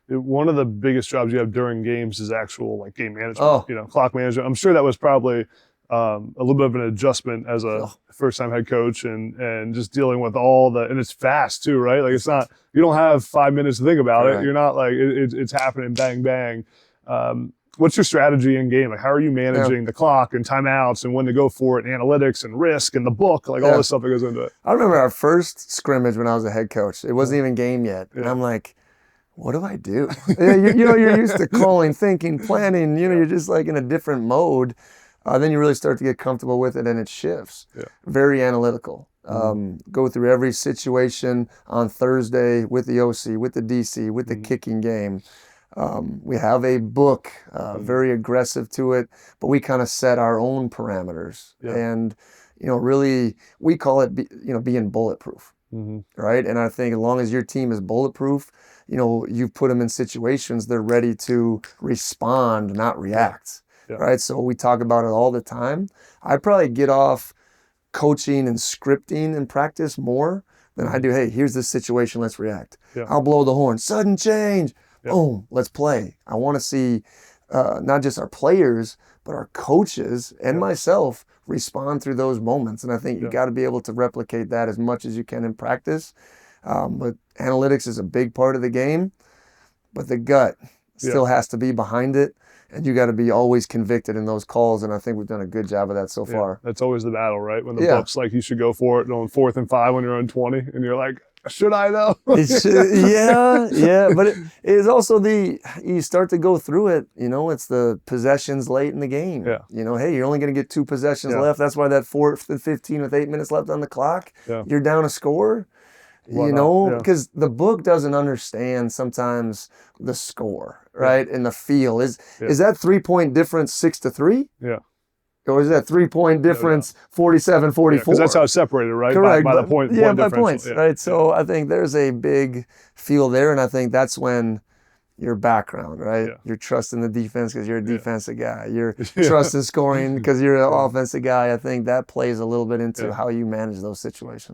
one of the biggest jobs you have during games is actual like game management, Oh. Clock management. I'm sure that was probably a little bit of an adjustment as a first-time head coach and just dealing with and it's fast too, right? Like it's not, you don't have 5 minutes to think about it. You're not like, it's happening, bang, bang. What's your strategy in game? Like how are you managing the clock and timeouts and when to go for it and analytics and risk and the book, like all this stuff that goes into it? I remember our first scrimmage when I was a head coach. It wasn't even game yet. And I'm like, what do I do? You're used to calling, thinking, planning, you're just like in a different mode. Then you really start to get comfortable with it and it shifts. Very analytical. Go through every situation on Thursday with the OC, with the DC, with the kicking game. We have a book, very aggressive to it, but we kind of set our own parameters. And, really, we call it, being bulletproof, right? And I think as long as your team is bulletproof, you put them in situations, they're ready to respond, not react. Right? So we talk about it all the time. I probably get off coaching and scripting in practice more than I do, hey, here's this situation, let's react. I'll blow the horn, sudden change, boom, let's play. I want to see not just our players, but our coaches and myself respond through those moments. And I think you got to be able to replicate that as much as you can in practice. But analytics is a big part of the game, but the gut still has to be behind it. And you got to be always convicted in those calls, and I think we've done a good job of that so far. That's always the battle, right? When the book's like, you should go for it on 4th and 5 when you're on 20, and you're like, should I though? But it is also you start to go through it, it's the possessions late in the game. Hey, you're only going to get 2 possessions left. That's why that 4th and 15 with 8 minutes left on the clock, you're down a score. Because the book doesn't understand sometimes the score, right? And the feel. Is that 3-point difference 6-3? Or is that 3-point difference 47-44? Because that's how it's separated, right? Correct. By the point by points, right? So I think there's a big feel there, and I think that's when your background, right? You're trusting the defense because you're a defensive guy. You're trusting scoring because you're an offensive guy. I think that plays a little bit into how you manage those situations.